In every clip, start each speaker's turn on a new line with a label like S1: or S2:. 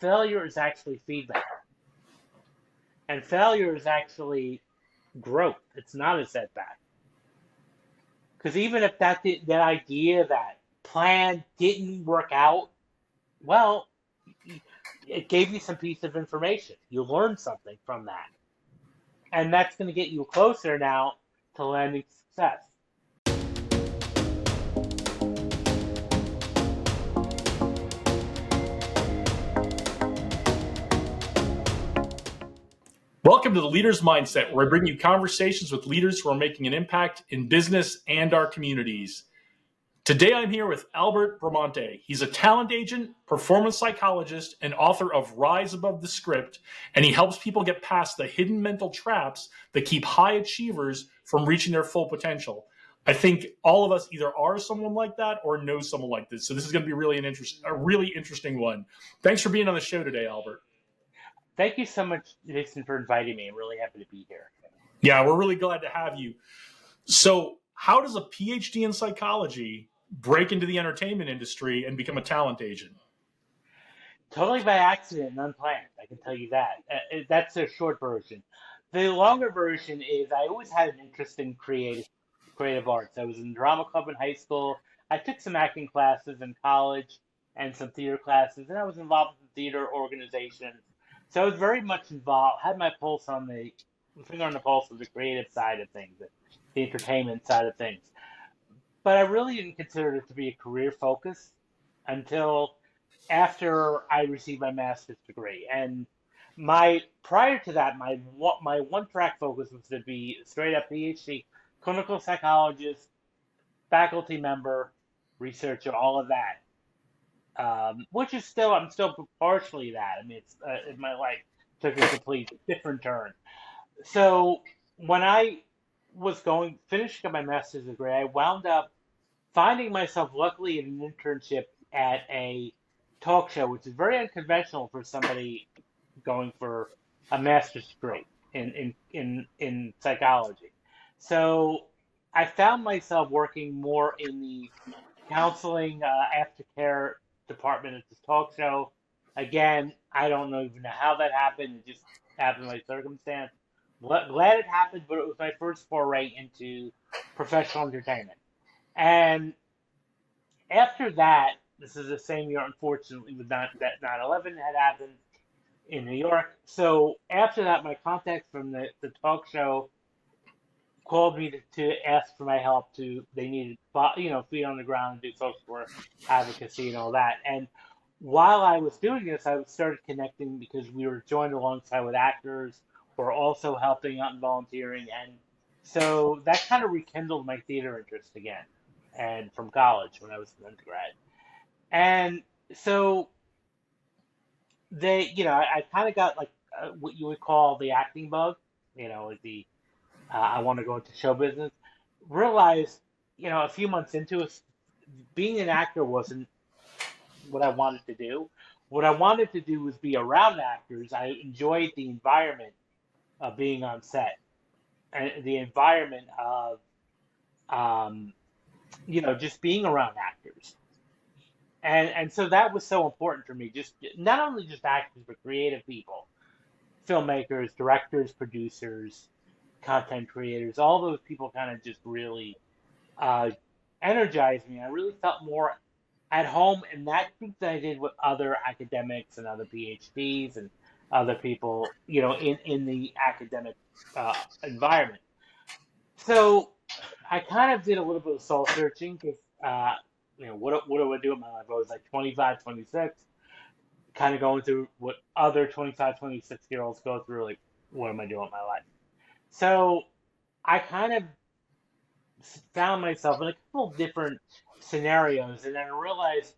S1: failure is actually feedback. And failure is actually growth. It's not a setback. Because even if that idea, that plan didn't work out, well, it gave you some piece of information. You learned something from that. And that's going to get you closer now to landing success.
S2: Welcome to the Leader's Mindset, where I bring you conversations with leaders who are making an impact in business and our communities. Today I'm here with Albert Bramante. He's a talent agent, performance psychologist, and author of Rise Above the Script, and he helps people get past the hidden mental traps that keep high achievers from reaching their full potential. I think all of us either are someone like that or know someone like this, so this is going to be a really interesting one. Thanks for being on the show today, Albert.
S1: Thank you so much, Jason, for inviting me. I'm really happy to be here.
S2: Yeah, we're really glad to have you. So how does a PhD in psychology break into the entertainment industry and become a talent agent?
S1: Totally by accident and unplanned, I can tell you that. That's the short version. The longer version is I always had an interest in creative arts. I was in drama club in high school. I took some acting classes in college and some theater classes, and I was involved in theater organizations. So I was very much involved, had my finger on the pulse of the creative side of things, the entertainment side of things. But I really didn't consider it to be a career focus until after I received my master's degree. And prior to that, my one-track focus was to be straight up PhD, clinical psychologist, faculty member, researcher, all of that. Which is I'm still partially that. I mean, it's my life took a complete different turn. So when I was finishing up my master's degree, I wound up finding myself luckily in an internship at a talk show, which is very unconventional for somebody going for a master's degree in psychology. So I found myself working more in the counseling, aftercare department at this talk show. Again, I don't even know how that happened. It just happened by circumstance. Glad it happened, but it was my first foray into professional entertainment. And after that, this is the same year, unfortunately, that 9/11 had happened in New York. So after that, my contacts from the talk show called me to ask for my help. They needed, feet on the ground and do social work, advocacy, and all that. And while I was doing this, I started connecting because we were joined alongside with actors who are also helping out and volunteering. And so that kind of rekindled my theater interest again, and from college when I was an undergrad. And so I kind of got like what you would call the acting bug, like I want to go into show business. Realized, a few months into it, being an actor wasn't what I wanted to do. What I wanted to do was be around actors. I enjoyed the environment of being on set and the environment of, just being around actors. And so that was so important for me. Just not only just actors, but creative people, filmmakers, directors, producers, content creators, all those people kind of just really energized me. I really felt more at home in that group than I did with other academics and other PhDs and other people, in the academic environment. So I kind of did a little bit of soul searching because, what do I do with my life? I was like 25, 26, kind of going through what other 25, 26-year-olds go through, like, what am I doing with my life? So I kind of found myself in a couple of different scenarios, and then I realized,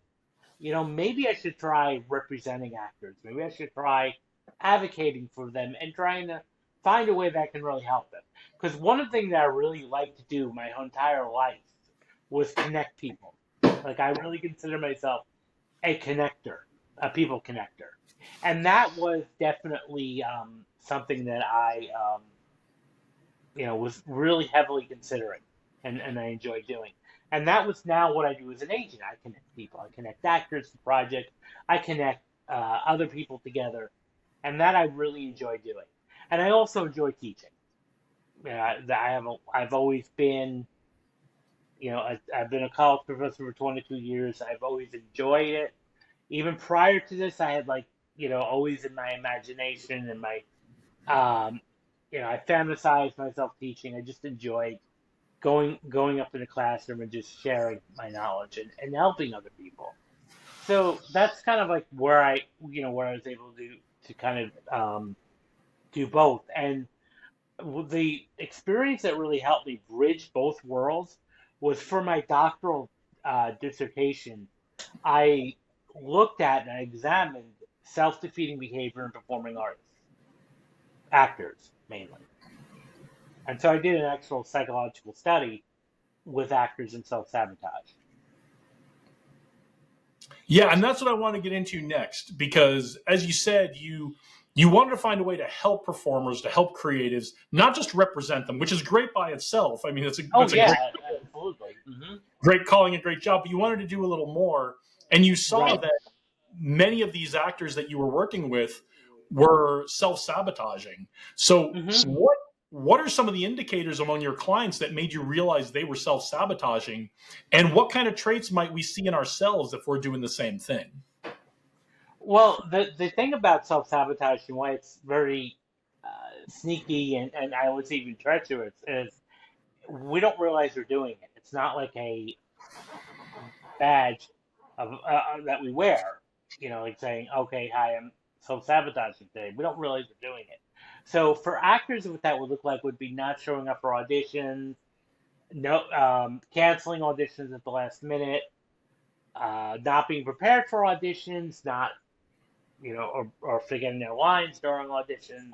S1: maybe I should try representing actors. Maybe I should try advocating for them and trying to find a way that can really help them. Because one of the things that I really liked to do my entire life was connect people. Like, I really consider myself a connector, a people connector. And that was definitely something that I was really heavily considering and I enjoy doing. And that was now what I do as an agent. I connect people. I connect actors to projects. I connect other people together, and that I really enjoy doing. And I also enjoy teaching. I've always been, I've been a college professor for 22 years. I've always enjoyed it. Even prior to this, I had always in my imagination and my, um, I fantasized myself teaching. I just enjoyed going up in the classroom and just sharing my knowledge and helping other people. So that's kind of like where I was able to kind of do both. And the experience that really helped me bridge both worlds was for my doctoral dissertation. I looked at and I examined self-defeating behavior in performing artists, actors mainly. And so I did an actual psychological study with actors and self-sabotage.
S2: Yeah, and that's what I want to get into next because, as you said, you wanted to find a way to help performers, to help creatives, not just represent them, which is great by itself. I mean,
S1: Oh
S2: that's a great
S1: yeah, absolutely.
S2: great calling, a great job. But you wanted to do a little more, and you saw
S1: Right.
S2: that many of these actors that you were working with were self-sabotaging. So
S1: hmm
S2: what are some of the indicators among your clients that made you realize they were self-sabotaging, and what kind of traits might we see in ourselves if we're doing the same thing?
S1: Well, the thing about self-sabotage and why it's very sneaky and I would say even treacherous is we don't realize we're doing it. It's not like a badge that we wear, like saying, "Okay, hi, I'm self-sabotaging today." We don't realize we're doing it. So for actors, what that would look like would be not showing up for auditions, no, canceling auditions at the last minute, not being prepared for auditions, not or forgetting their lines during auditions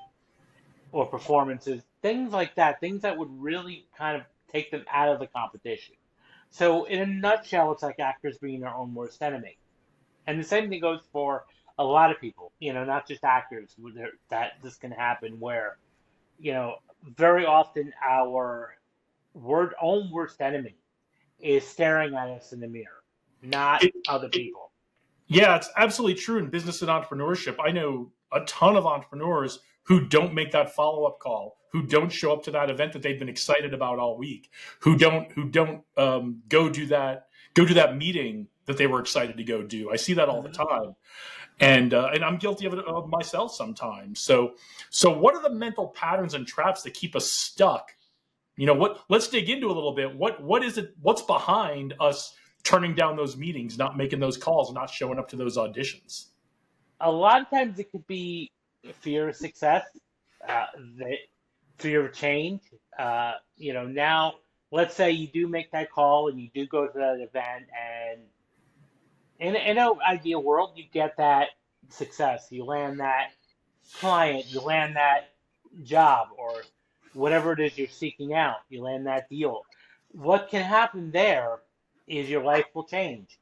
S1: or performances, things like that, things that would really kind of take them out of the competition. So, in a nutshell, it's like actors being their own worst enemy. And the same thing goes for a lot of people, not just actors, that this can happen where, you know, very often our own worst enemy is staring at us in the mirror, not
S2: It,
S1: other people.
S2: Yeah, it's absolutely true in business and entrepreneurship. I know a ton of entrepreneurs who don't make that follow-up call, who don't show up to that event that they've been excited about all week, who don't go do that meeting that they were excited to go do. I see that all the
S1: hmm
S2: time, and I'm guilty of it of myself sometimes. So what are the mental patterns and traps that keep us stuck? Let's dig into a little bit. What is it? What's behind us turning down those meetings, not making those calls, not showing up to those auditions?
S1: A lot of times it could be fear of success, the fear of change. Now let's say you do make that call and you do go to that event, and in an ideal world, you get that success. You land that client, you land that job, or whatever it is you're seeking out. You land that deal. What can happen there is your life will change.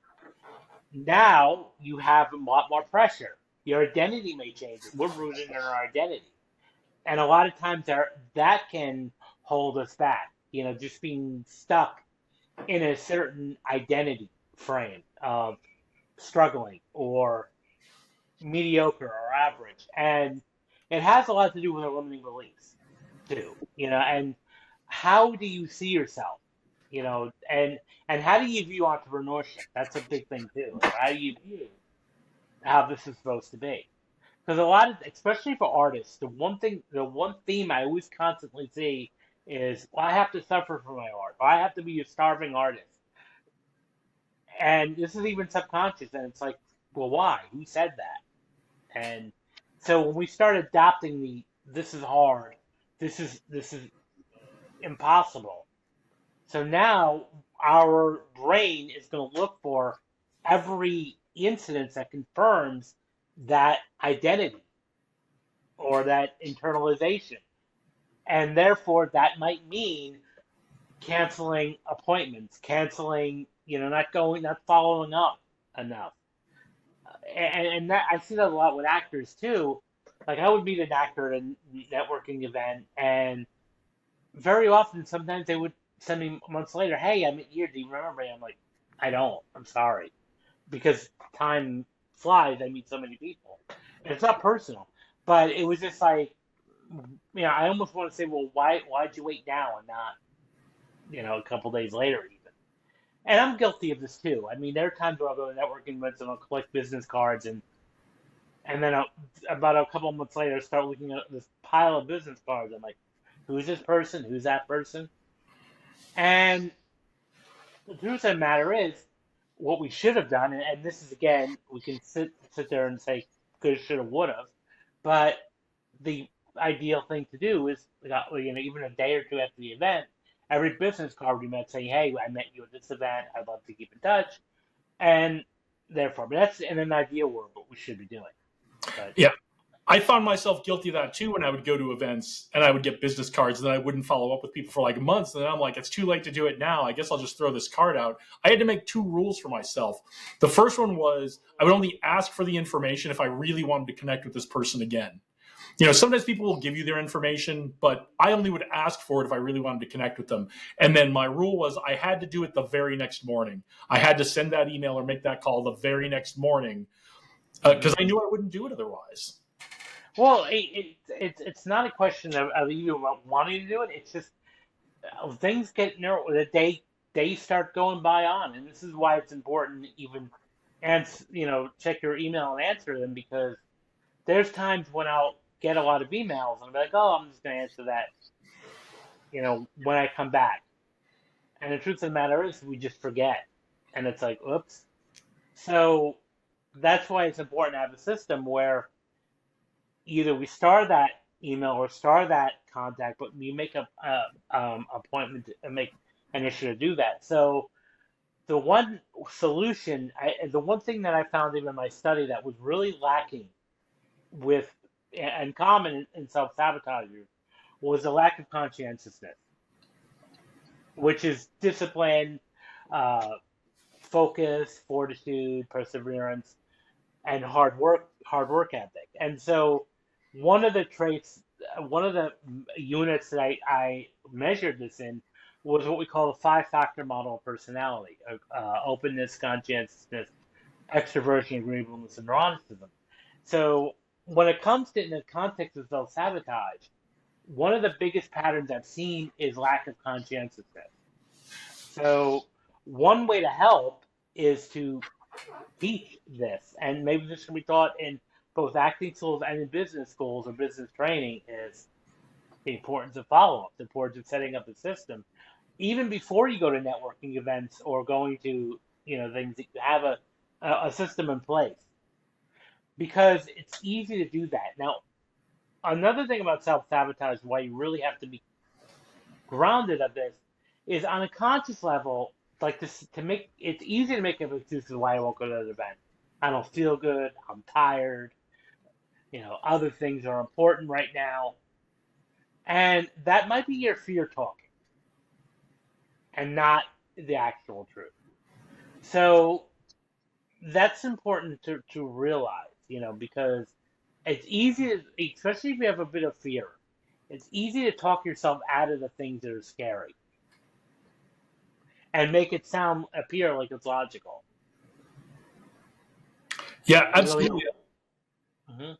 S1: Now you have a lot more pressure. Your identity may change. We're rooted in our identity. And a lot of times that can hold us back, just being stuck in a certain identity frame of struggling or mediocre or average. And it has a lot to do with our limiting beliefs too, and how do you see yourself? And how do you view entrepreneurship? That's a big thing too. Like, how do you view how this is supposed to be? Because a lot of, especially for artists, the one theme I always constantly see is, well, I have to suffer for my art. Or I have to be a starving artist. And this is even subconscious, and it's like, well, why? Who said that? And so when we start adopting this is hard, this is impossible. So now our brain is going to look for every incident that confirms that identity or that internalization. And therefore, that might mean canceling appointments, canceling, not following up enough. And that I see that a lot with actors too. Like I would meet an actor at a networking event, and very often, sometimes they would send me months later, "Hey, I'm here. Do you remember me?" I'm like, "I don't. I'm sorry," because time flies, I meet so many people. And it's not personal, but it was just like, I almost want to say, well, why'd you wait now and not, a couple days later even? And I'm guilty of this too. I mean, there are times where I'll go to networking events and I'll collect business cards, and then about a couple of months later, I start looking at this pile of business cards. I'm like, who's this person? Who's that person? And the truth of the matter is, what we should have done, and this is again, we can sit there and say could, should have, would have, but the ideal thing to do is, even a day or two after the event, every business card we met saying, "Hey, I met you at this event. I'd love to keep in touch." And therefore, but that's in an ideal world what we should be doing. But
S2: Yeah. I found myself guilty of that too when I would go to events and I would get business cards and then I wouldn't follow up with people for like months. And then I'm like, it's too late to do it now. I guess I'll just throw this card out. I had to make 2 rules for myself. The first one was I would only ask for the information if I really wanted to connect with this person again. Sometimes people will give you their information, but I only would ask for it if I really wanted to connect with them. And then my rule was I had to do it the very next morning. I had to send that email or make that call the very next morning because I knew I wouldn't do it otherwise.
S1: well, it's not a question of you wanting to do it. It's just things get narrow. The days start going by on, and this is why it's important to even check your email and answer them, because there's times when I'll get a lot of emails and I'll be like, oh, I'm just going to answer that, when I come back. And the truth of the matter is, we just forget, and it's like, oops. So that's why it's important to have a system where either we star that email or star that contact, but we make a appointment and make an issue to do that. So the one solution, the one thing that I found even in my study that was really lacking with and common in self-sabotagers was a lack of conscientiousness, which is discipline, uh, focus, fortitude, perseverance, and hard work ethic. And so one of the traits, one of the units that I measured this in was what we call the 5-factor model of personality: openness, conscientiousness, extroversion, agreeableness, and neuroticism. So when it comes to in the context of self-sabotage, one of the biggest patterns I've seen is lack of conscientiousness. So one way to help is to teach this, and maybe this can be taught in both acting schools and in business schools or business training, is the importance of follow-up, the importance of setting up a system. Even before you go to networking events or going to, things, that you have a system in place, because it's easy to do that. Now, another thing about self-sabotage, why you really have to be grounded of this, is on a conscious level, like this, to make it's easy to make up excuses why I won't go to that event. I don't feel good. I'm tired. Other things are important right now, and that might be your fear talking, and not the actual truth. So that's important to realize, because it's easy, especially if you have a bit of fear, it's easy to talk yourself out of the things that are scary and make it appear like it's logical.
S2: Yeah,
S1: Really.
S2: absolutely.
S1: Mm-hmm.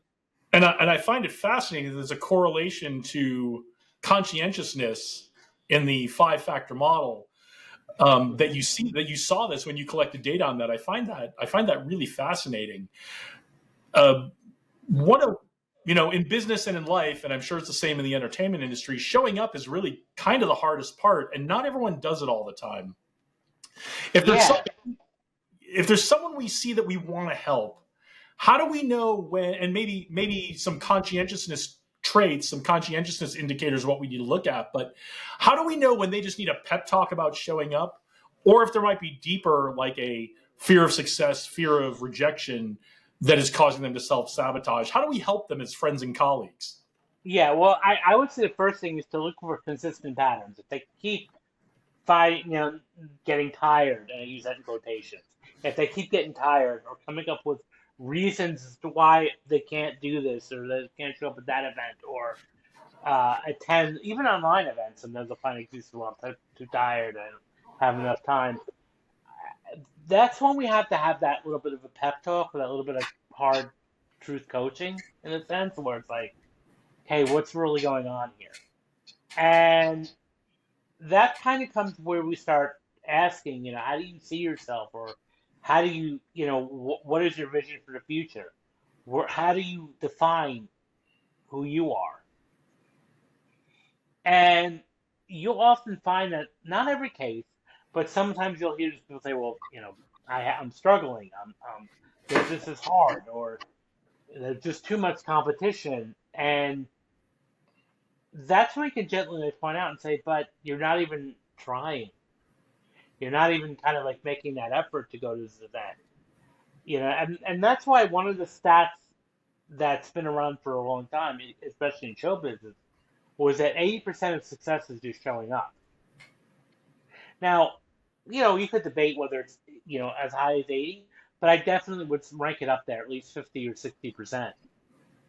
S2: And I find it fascinating that there's a correlation to conscientiousness in the 5-factor model. That you saw this when you collected data on that. I find that really fascinating. In business and in life, and I'm sure it's the same in the entertainment industry, showing up is really kind of the hardest part, and not everyone does it all the time. If there's someone we see that we want to help, how do we know when? And maybe some conscientiousness traits, some conscientiousness indicators, what we need to look at. But how do we know when they just need a pep talk about showing up, or if there might be deeper, like a fear of success, fear of rejection, that is causing them to self-sabotage? How do we help them as friends and colleagues?
S1: Yeah, well, I would say the first thing is to look for consistent patterns. If they keep getting tired, and I use that in quotations, if they keep getting tired or coming up with reasons as to why they can't do this or they can't show up at that event or attend even online events, sometimes they'll find excuses, well, I'm too tired, I don't have enough time. That's when we have to have that little bit of a pep talk, that little bit of hard truth coaching in a sense, where it's like, hey, what's really going on here? And that kind of comes where we start asking, how do you see yourself, or how do you, what is your vision for the future? How do you define who you are? And you'll often find that not every case, but sometimes you'll hear people say, well, I'm struggling. This is hard, or there's just too much competition. And that's where you can gently point out and say, but you're not even trying. You're not even kind of like making that effort to go to this event. And that's why one of the stats that's been around for a long time, especially in show business, was that 80% of success is just showing up. Now, you could debate whether it's, as high as 80, but I definitely would rank it up there, at least 50 or 60%.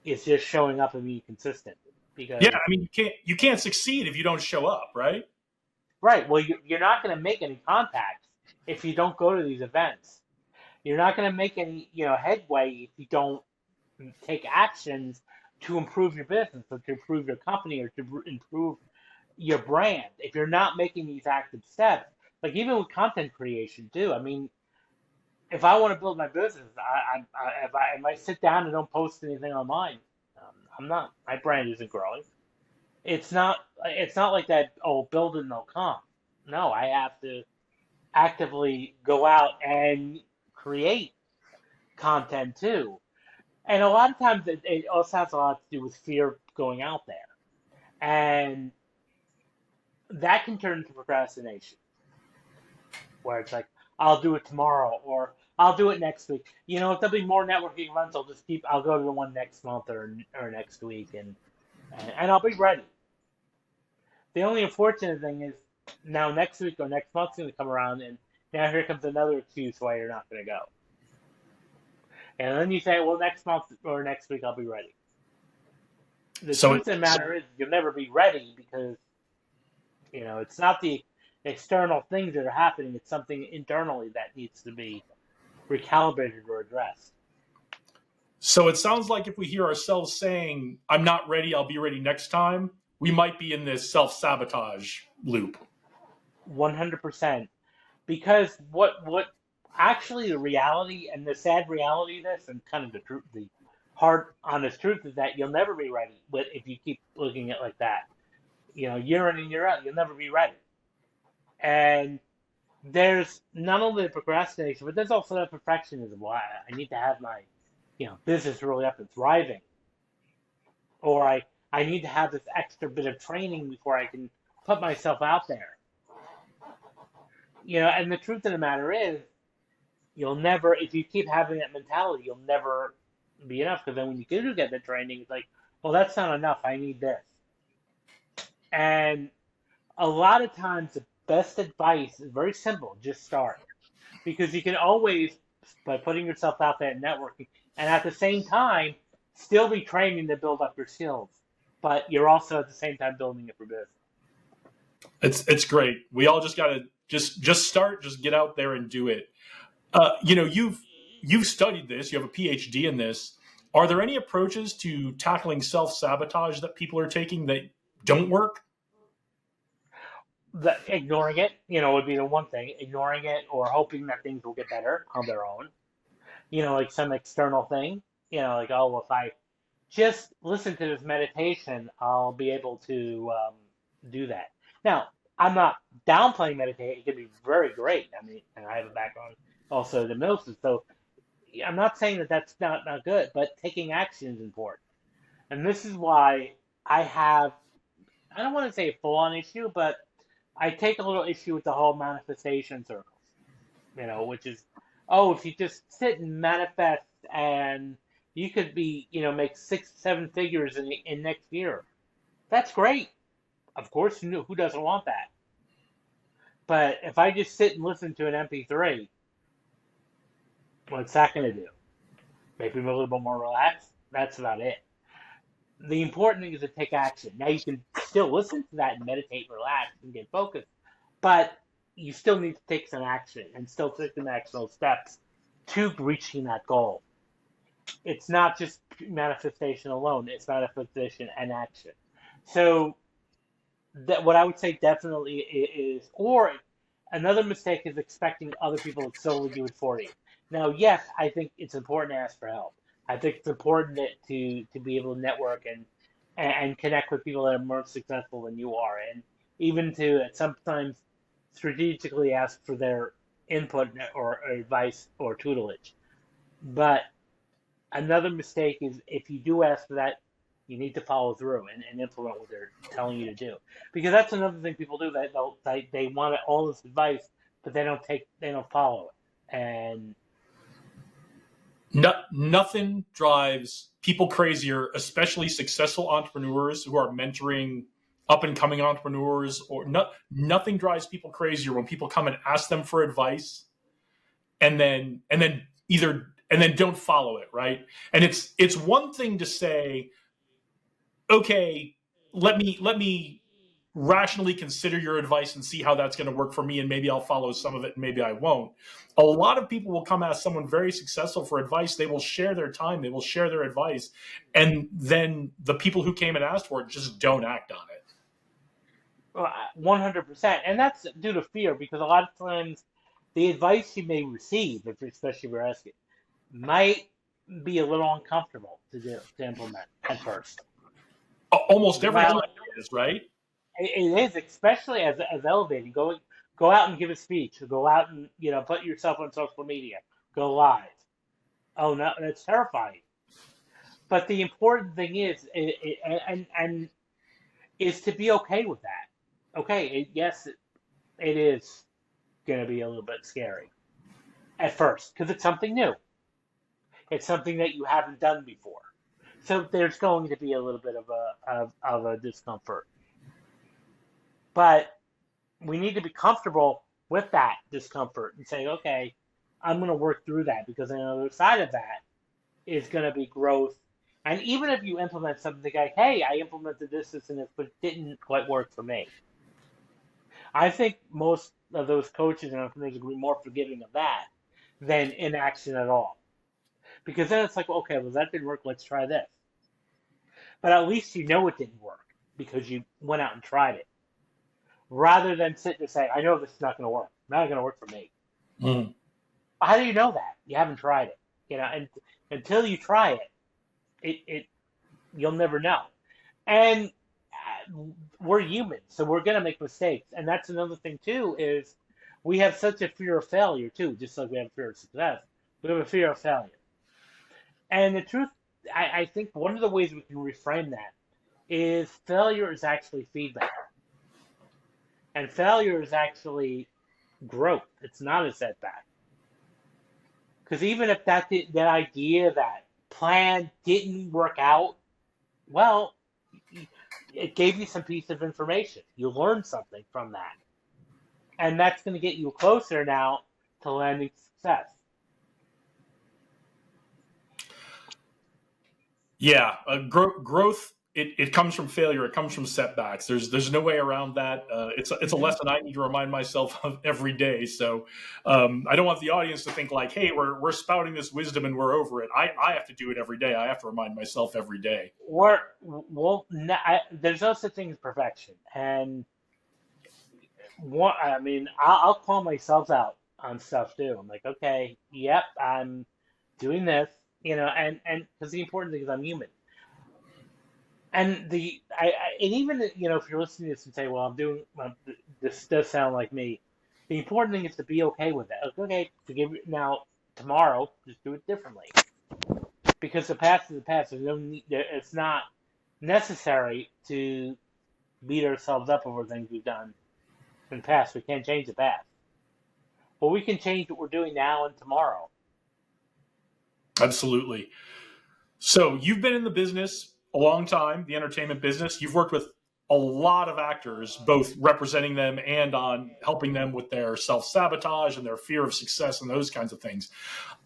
S1: It's just showing up and being consistent.
S2: Yeah,
S1: Because,
S2: I mean, you can't succeed if you don't show up, right?
S1: right, well, you're not going to make any contacts if you don't go to these events. You're not going to make any, headway if you don't take actions to improve your business, or to improve your company, or to improve your brand. If you're not making these active steps, like even with content creation too. I mean, if I want to build my business, if I sit down and don't post anything online, I'm not. My brand isn't growing. It's not. It's not like that. Oh, build it and they'll come. No, I have to actively go out and create content too. And a lot of times it also has a lot to do with fear going out there. And that can turn into procrastination, where it's like, I'll do it tomorrow, or I'll do it next week. If there'll be more networking events, I'll go to the one next month, or next week, and I'll be ready. The only unfortunate thing is now next week or next month's going to come around, and now here comes another excuse why you're not going to go. And then you say, well, next month or next week I'll be ready. The
S2: So
S1: truth of the matter is you'll never be ready, because it's not the external things that are happening. It's something internally that needs to be recalibrated or addressed.
S2: So it sounds like if we hear ourselves saying, I'm not ready, I'll be ready next time, we might be in this self-sabotage loop.
S1: 100%. Because what actually, the reality and the sad reality of this, and kind of the truth, the hard, honest truth, is that you'll never be ready. But if you keep looking at it like that, year in and year out, you'll never be ready. And there's not only the procrastination, but there's also that perfectionism. Well, I need to have my, business really up and thriving, or I need to have this extra bit of training before I can put myself out there. And the truth of the matter is, you'll never, if you keep having that mentality, you'll never be enough. Because then when you do get the training, it's like, well, that's not enough. I need this. And a lot of times, the best advice is very simple: just start. Because you can always, by putting yourself out there and networking, and at the same time, still be training to build up your skills. But you're also at the same time building up your business.
S2: It's great. We all just gotta just start, just get out there and do it. You've studied this. You have a PhD in this. Are there any approaches to tackling self-sabotage that people are taking that don't work?
S1: Ignoring it, would be the one thing. Ignoring it, or hoping that things will get better on their own. Like some external thing. Like, oh, well, if I just listen to this meditation, I'll be able to do that. Now, I'm not downplaying meditation. It can be very great. I mean, and I have a background also in hypnosis, so I'm not saying that that's not good, but taking action is important. And this is why I don't want to say a full-on issue, but I take a little issue with the whole manifestation circles, which is, oh, if you just sit and manifest, and you could be, make 6, 7 figures in next year. That's great. Of course, who doesn't want that? But if I just sit and listen to an MP3, what's that going to do? Make me a little bit more relaxed? That's about it. The important thing is to take action. Now, you can still listen to that and meditate, relax, and get focused. But, you still need to take some action and still take some actionable steps to reaching that goal. It's not just manifestation alone, it's manifestation and action. So that what I would say definitely is, or another mistake is expecting other people to solely do it for you. Now, yes, I think it's important to ask for help. I think it's important to be able to network and connect with people that are more successful than you are, and even to sometimes strategically ask for their input or advice or tutelage. But another mistake is if you do ask for that, you need to follow through and implement what they're telling you to do. Because that's another thing people do, that they want all this advice, but they don't follow it. And
S2: nothing drives people crazier, especially successful entrepreneurs who are mentoring up and coming entrepreneurs, or nothing drives people crazier when people come and ask them for advice and then don't follow it, right? And it's one thing to say, okay, let me rationally consider your advice and see how that's going to work for me, and maybe I'll follow some of it and maybe I won't. A lot of people will come ask someone very successful for advice. They will share their time, they will share their advice, and then the people who came and asked for it just don't act on it.
S1: 100%. And that's due to fear, because a lot of times the advice you may receive, especially if you're asking, might be a little uncomfortable to implement at first.
S2: Almost every time it is, right?
S1: It is, especially as elevating. Go out and give a speech, or go out and put yourself on social media, go live. Oh no, that's terrifying. But the important thing is, is to be okay with that. Okay, yes, it is going to be a little bit scary at first because it's something new. It's something that you haven't done before, so there's going to be a little bit of a discomfort. But we need to be comfortable with that discomfort and say, okay, I'm going to work through that, because on the other side of that is going to be growth. And even if you implement something like, hey, I implemented this, and this, but it didn't quite work for me. I think most of those coaches and entrepreneurs will be more forgiving of that than inaction at all. Because then it's like, okay, well, that didn't work, let's try this. But at least you know it didn't work because you went out and tried it. Rather than sit there and say, I know this is not going to work. Not going to work for me.
S2: Mm.
S1: How do you know that? You haven't tried it. And until you try it, you'll never know. And we're human, so we're going to make mistakes. And that's another thing, too, is we have such a fear of failure, too, just like we have a fear of success. We have a fear of failure. And the truth, I think one of the ways we can reframe that is failure is actually feedback. And failure is actually growth. It's not a setback. Because even if that idea, that plan didn't work out, well, it gave you some piece of information. You learned something from that. And that's going to get you closer now to landing success.
S2: Yeah, growth. It comes from failure. It comes from setbacks. There's no way around that. It's a lesson I need to remind myself of every day. So I don't want the audience to think like, hey, we're spouting this wisdom and we're over it. I have to do it every day. I have to remind myself every day.
S1: There's no such thing as perfection, and I'll call myself out on stuff too. I'm like, okay, yep, I'm doing this, and because the important thing is I'm human. And even if you're listening to this and say, well, this does sound like me. The important thing is to be okay with that. Okay, forgive me. Now tomorrow, just do it differently, because the past is the past. There's no need, it's not necessary to beat ourselves up over things we've done in the past. We can't change the past, but we can change what we're doing now and tomorrow.
S2: Absolutely. So you've been in the business a long time, the entertainment business. You've worked with a lot of actors, both representing them and on helping them with their self-sabotage and their fear of success and those kinds of things.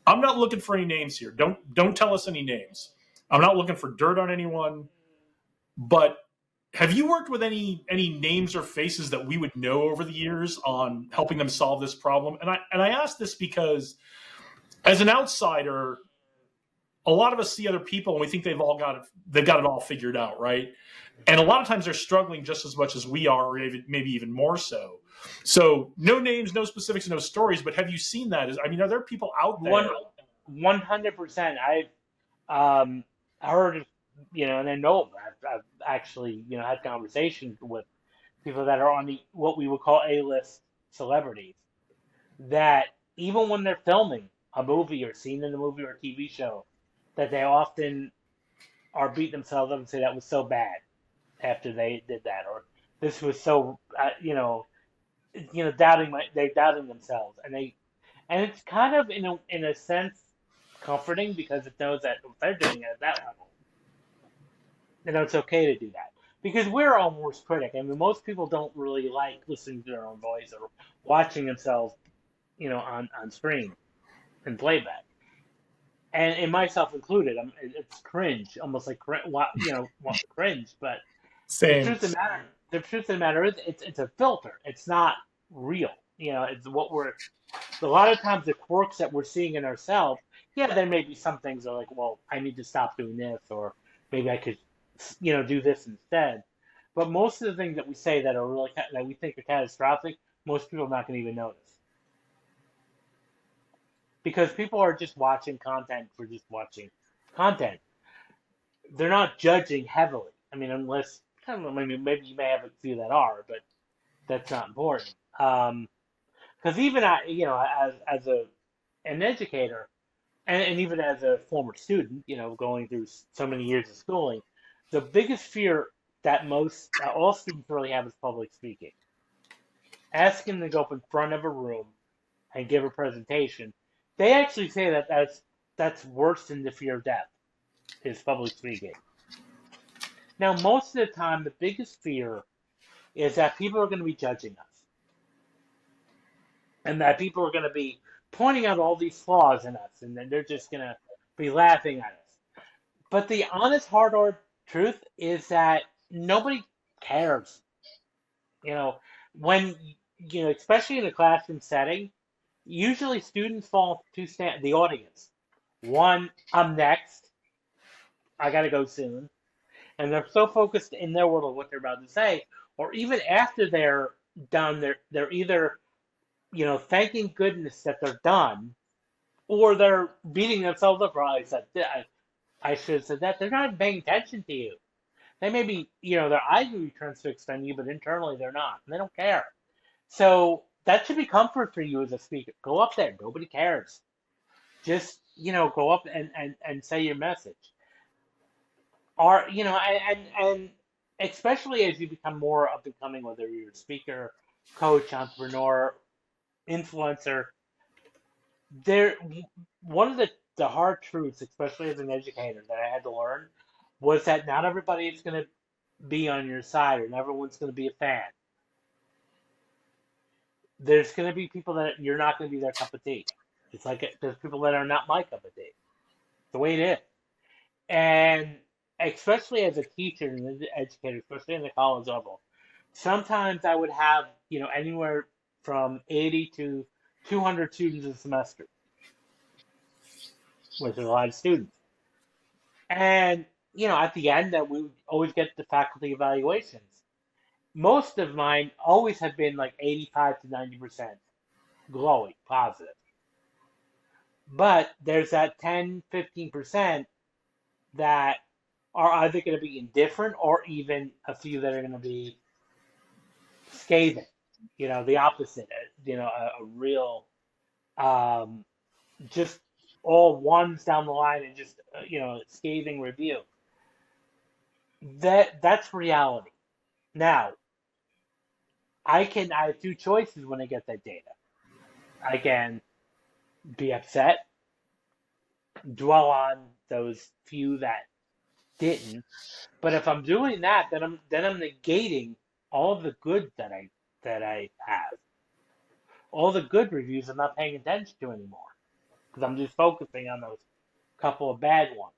S2: I'm not looking for any names here. Don't tell us any names. I'm not looking for dirt on anyone. But have you worked with any names or faces that we would know over the years on helping them solve this problem? And I ask this because as an outsider, a lot of us see other people and we think they've got it all figured out, right? And a lot of times they're struggling just as much as we are, or maybe even more so. So no names, no specifics, no stories, but have you seen that? I mean, are there people out there?
S1: 100%. I've heard, and I know I've actually, had conversations with people that are on what we would call A-list celebrities, that even when they're filming a movie or scene in a movie or a TV show, that they often are beating themselves up and say that was so bad after they did that, or this was so, they're doubting themselves, and it's kind of in a sense comforting, because it knows that if they're doing it at that level, it's okay to do that. Because we're our worst critic. I mean, most people don't really like listening to their own voice or watching themselves, on screen and playback. And myself included, it's cringe, almost like cringe. But the
S2: Same.
S1: truth of the matter, is, it's a filter. It's not real. It's what we're. A lot of times, the quirks that we're seeing in ourselves. Yeah, there may be some things that are like, well, I need to stop doing this, or maybe I could, do this instead. But most of the things that we say that are really that we think are catastrophic, most people are not going to even notice, because people are just watching content for just watching content. They're not judging heavily. I mean, unless, I don't know, maybe you may have a few that are, but that's not important. Because even as an educator, and even as a former student, going through so many years of schooling, the biggest fear that all students really have is public speaking. Asking them to go up in front of a room and give a presentation, they actually say that that's worse than the fear of death, is public speaking. Now, most of the time, the biggest fear is that people are going to be judging us, and that people are going to be pointing out all these flaws in us, and then they're just going to be laughing at us. But the honest, hard truth is that nobody cares. When, especially in a classroom setting, usually students fall to the audience. One, I'm next. I got to go soon. And they're so focused in their world of what they're about to say, or even after they're done, they're either, thanking goodness that they're done, or they're beating themselves up. For, I said, I should have said that. They're not even paying attention to you. They may be, their eyes may be transfixed on you, but internally they're not. And they don't care. So that should be comfort for you as a speaker. Go up there. Nobody cares. Just, go up and say your message. Or, and especially as you become more up and coming, whether you're a speaker, coach, entrepreneur, influencer, there, one of the hard truths, especially as an educator, that I had to learn was that not everybody is going to be on your side, or everyone's going to be a fan. There's going to be people that you're not going to be their cup of tea. It's like there's people that are not my cup of tea. The way it is. And especially as a teacher and an educator, especially in the college level, sometimes I would have, anywhere from 80 to 200 students a semester, which is a lot of students. And, at the end, that we would always get the faculty evaluations. Most of mine always have been like 85 to 90% glowing, positive. But there's that 10, 15% that are either going to be indifferent, or even a few that are going to be scathing, the opposite, a real, just all ones down the line, and just, scathing review. That's reality. Now, I have two choices when I get that data. I can be upset, dwell on those few that didn't, but if I'm doing that, then I'm negating all the good that I have. All the good reviews I'm not paying attention to anymore, because I'm just focusing on those couple of bad ones.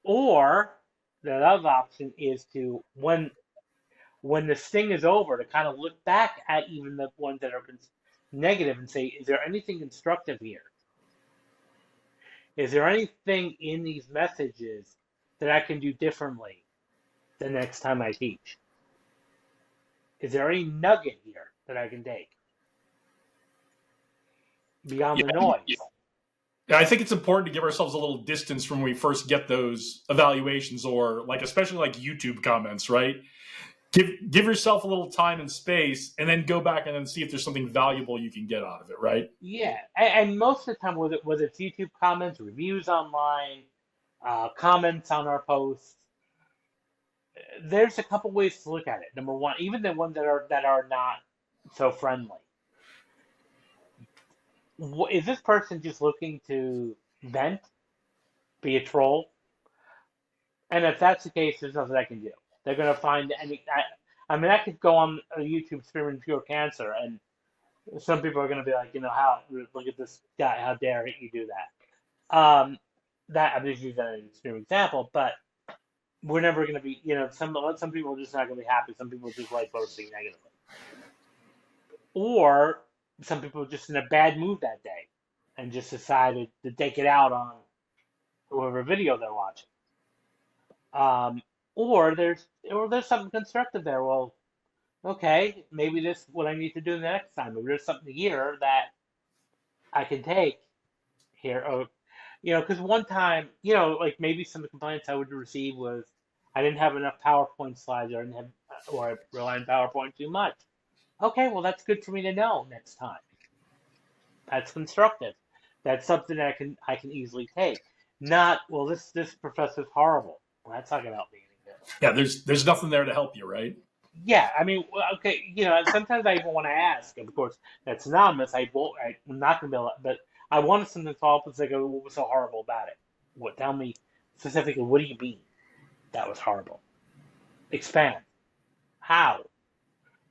S1: Or the other option is to, when when the sting is over, to kind of look back at even the ones that are negative and say, is there anything constructive here? Is there anything in these messages that I can do differently the next time I teach? Is there any nugget here that I can take beyond the
S2: Yeah.
S1: noise?
S2: Yeah, I think it's important to give ourselves a little distance from when we first get those evaluations, or like especially like YouTube comments, right? Give yourself a little time and space, and then go back and then see if there's something valuable you can get out of it, right?
S1: Yeah, and most of the time, whether it's YouTube comments, reviews online, comments on our posts, there's a couple ways to look at it. Number one, even the ones that are not so friendly. Is this person just looking to vent, be a troll? And if that's the case, there's nothing I can do. They're going to find any. I mean, I could go on a YouTube screaming pure cancer, and some people are going to be like, how, look at this guy, how dare you do that? That I'm just using that as an extreme example, but we're never going to be, some people are just not going to be happy. Some people just like posting negatively, or some people are just in a bad mood that day and just decided to take it out on whoever video they're watching. Or there's something constructive there. Well, okay, maybe this is what I need to do the next time. Maybe there's something here that I can take here. Or, because one time, like maybe some of the complaints I would receive was I didn't have enough PowerPoint slides, or I relied on PowerPoint too much. Okay, well that's good for me to know next time. That's constructive. That's something that I can easily take. Not, well, this professor's horrible. Well, that's not gonna help me any good.
S2: Yeah, there's nothing there to help you, right?
S1: Yeah, I mean, okay, sometimes I even want to ask. Of course, that's anonymous. I'm not gonna be able, but I wanted something to follow up and say, what was so horrible about it? Tell me specifically, what do you mean that was horrible? Expand. How?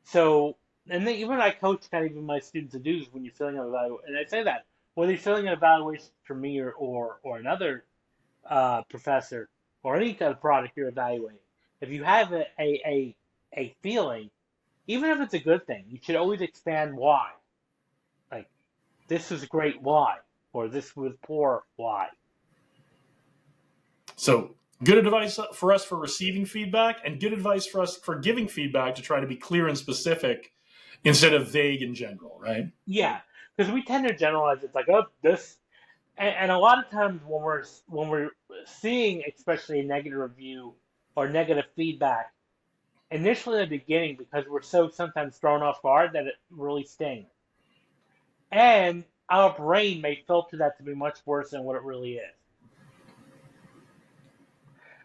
S1: So, and then even I coach kind of even my students to do is when you're filling out evaluation, and I say that whether you're filling out evaluation for me or another professor or any kind of product you're evaluating, if you have a feeling, even if it's a good thing, you should always expand why. Like, this was great, why? Or this was poor, why?
S2: So, good advice for us for receiving feedback, and good advice for us for giving feedback to try to be clear and specific instead of vague in general, right?
S1: Yeah, because we tend to generalize. It's like, oh, this, and a lot of times when we're seeing, especially a negative review or negative feedback, initially in the beginning, because we're so sometimes thrown off guard that it really stings. And our brain may filter that to be much worse than what it really is.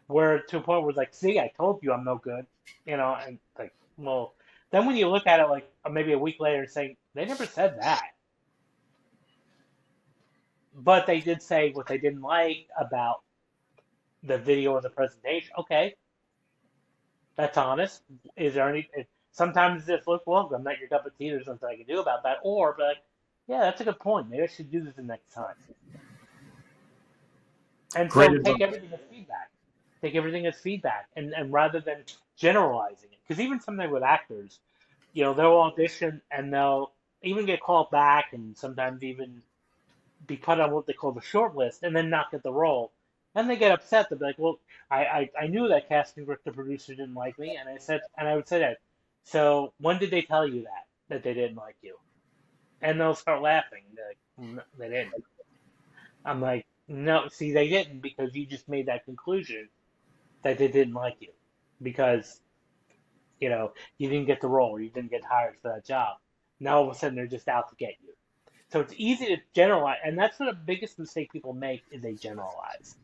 S1: Where to a point where it's like, see, I told you I'm no good, and like, well, then when you look at it like maybe a week later and say, they never said that. But they did say what they didn't like about the video or the presentation. Okay, that's honest. Is there any? Sometimes it's look, well, I'm not your cup of tea. There's nothing I can do about that. Or be like, yeah, that's a good point. Maybe I should do this the next time. And
S2: Great
S1: so
S2: advice.
S1: take everything as feedback. Take everything as feedback, and rather than generalizing it, because even something with actors, they'll audition and they'll even get called back, and sometimes even be put on what they call the short list, and then not get the role. And they get upset. They'll be like, well, I knew that casting director producer didn't like me, and I would say that. So when did they tell you that they didn't like you? And they'll start laughing. They're like, no, they didn't. I'm like, no, see, they didn't, because you just made that conclusion that they didn't like you because you didn't get the role, or you didn't get hired for that job. Now all of a sudden they're just out to get you. So it's easy to generalize, and that's the biggest mistake people make is they generalize.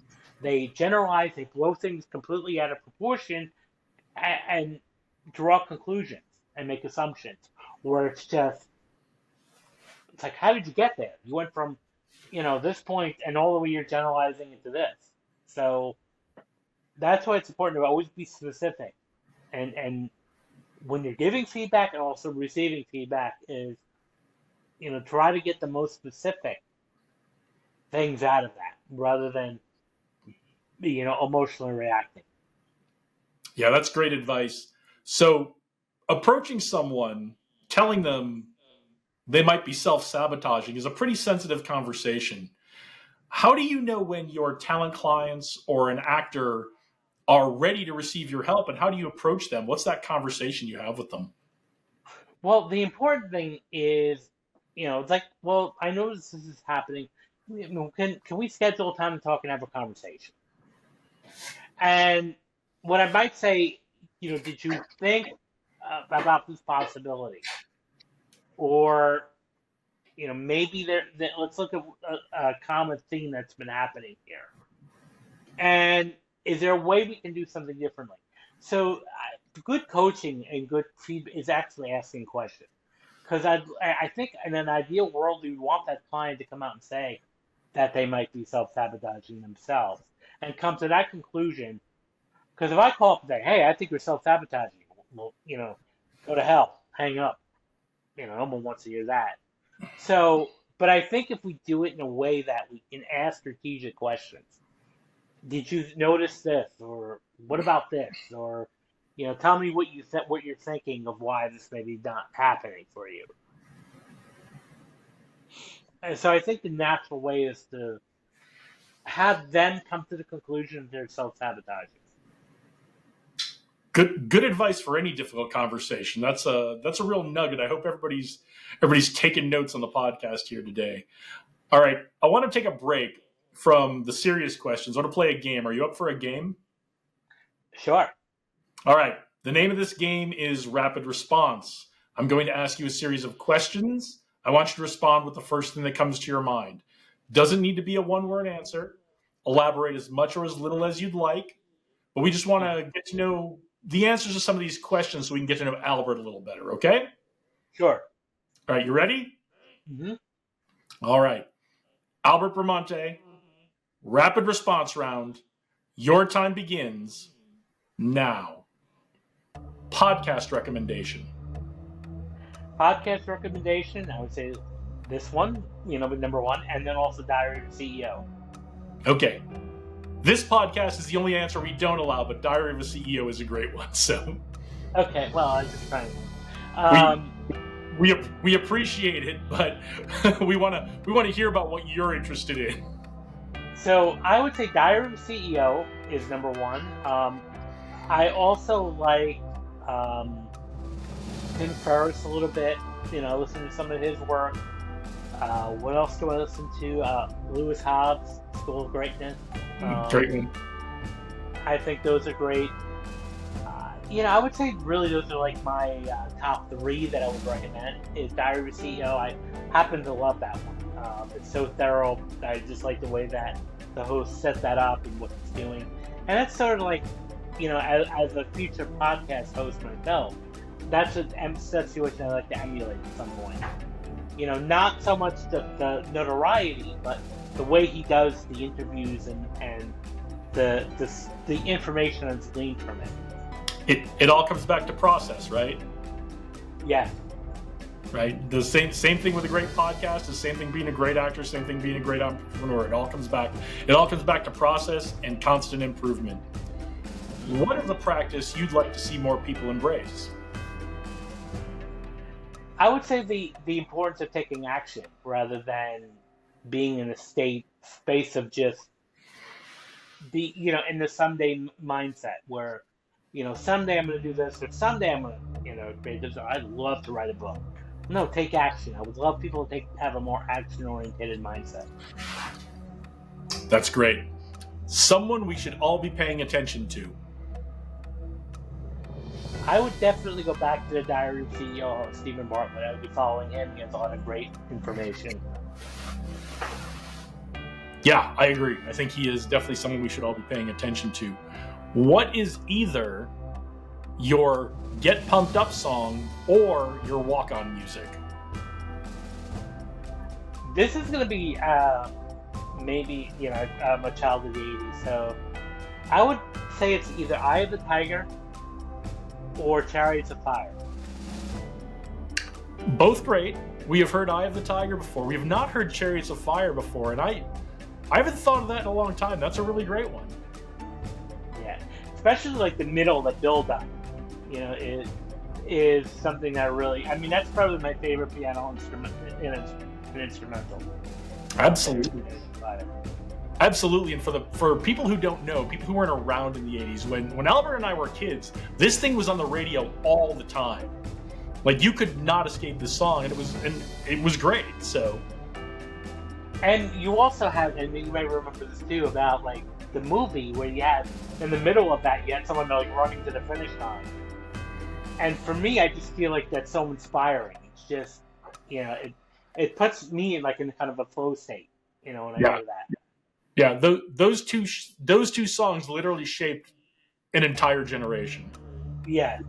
S1: They generalize, they blow things completely out of proportion, and draw conclusions and make assumptions where it's like, how did you get there? You went from, this point and all the way you're generalizing into this. So that's why it's important to always be specific. And when you're giving feedback and also receiving feedback is, try to get the most specific things out of that rather than, emotionally reacting.
S2: Yeah, that's great advice. So approaching someone, telling them they might be self-sabotaging is a pretty sensitive conversation. How do you know when your talent clients or an actor are ready to receive your help, and how do you approach them? What's that conversation you have with them?
S1: Well, the important thing is, it's like, well, I notice this is happening. Can we schedule a time to talk and have a conversation? And what I might say, did you think about this possibility? Or, maybe let's look at a common theme that's been happening here. And is there a way we can do something differently? So good coaching and good feedback is actually asking questions. Because I think in an ideal world, we want that client to come out and say that they might be self-sabotaging themselves and come to that conclusion. Because if I call up and say, hey, I think you're self-sabotaging, well, go to hell, hang up. No one wants to hear that. So, but I think if we do it in a way that we can ask strategic questions, did you notice this, or what about this, or tell me what you're thinking of why this may be not happening for you. And so I think the natural way is to have them come to the conclusion they're self-sabotaging.
S2: Good advice for any difficult conversation. That's a real nugget. I hope everybody's taking notes on the podcast here today. All right, I want to take a break from the serious questions. I want to play a game. Are you up for a game?
S1: Sure.
S2: All right. The name of this game is Rapid Response. I'm going to ask you a series of questions. I want you to respond with the first thing that comes to your mind. Doesn't need to be a one-word answer. Elaborate as much or as little as you'd like. But we just want to get to know the answers to some of these questions so we can get to know Albert a little better, okay?
S1: Sure.
S2: All right, you ready?
S1: Mm-hmm.
S2: All right. Albert Bramante, rapid response round. Your time begins now. Podcast recommendation.
S1: Podcast recommendation, I would say this one, number one, and then also Diary of a CEO.
S2: Okay. This podcast is the only answer we don't allow, but Diary of a CEO is a great one. So.
S1: Okay, well, I'm just trying.
S2: We appreciate it, but we want to hear about what you're interested in.
S1: So I would say Diary of a CEO is number one. I also like Tim Ferriss a little bit. Listen to some of his work. What else do I listen to? Lewis Hobbs, School of Greatness.
S2: Great one.
S1: I think those are great. I would say really those are like my top three that I would recommend. Is Diary of a CEO. I happen to love that one. It's so thorough. I just like the way that the host set that up and what he's doing. And it's sort of like, as a future podcast host myself, that's a situation I like to emulate at some point. Not so much the notoriety, but the way he does the interviews and the information that's gleaned from it.
S2: It all comes back to process, right?
S1: Yeah.
S2: Right. The same thing with a great podcast. The same thing being a great actor. Same thing being a great entrepreneur. It all comes back to process and constant improvement. What is a practice you'd like to see more people embrace?
S1: I would say the importance of taking action rather than being in a space of just in the someday mindset where, someday I'm going to do this, or someday I'm going to, create this, or I'd love to write a book. No, take action. I would love people to have a more action-oriented mindset.
S2: That's great. Someone we should all be paying attention to.
S1: I would definitely go back to the Diary of CEO, Stephen Bartlett. I would be following him. He has a lot of great information.
S2: Yeah, I agree. I think he is definitely someone we should all be paying attention to. What is either your get pumped up song or your walk on music?
S1: This is going to be maybe, I'm a child of the 80s, so I would say it's either Eye of the Tiger or Chariots of Fire.
S2: Both great. We have heard Eye of the Tiger before. We have not heard Chariots of Fire before, and I haven't thought of that in a long time. That's a really great one. Yeah,
S1: especially like the middle, the build up. is something that really, I mean, that's probably my favorite piano instrumental.
S2: Absolutely. Absolutely, and for people who don't know, people who weren't around in the 80s, when Albert and I were kids, this thing was on the radio all the time. Like, you could not escape this song, and it was great. So,
S1: and you also have, and you may remember this too, about like the movie where you had in the middle of that, you had someone like running to the finish line. And for me, I just feel like that's so inspiring. It's just, it puts me in like in kind of a flow state, when I hear that.
S2: Yeah, those two songs literally shaped an entire generation.
S1: Yeah.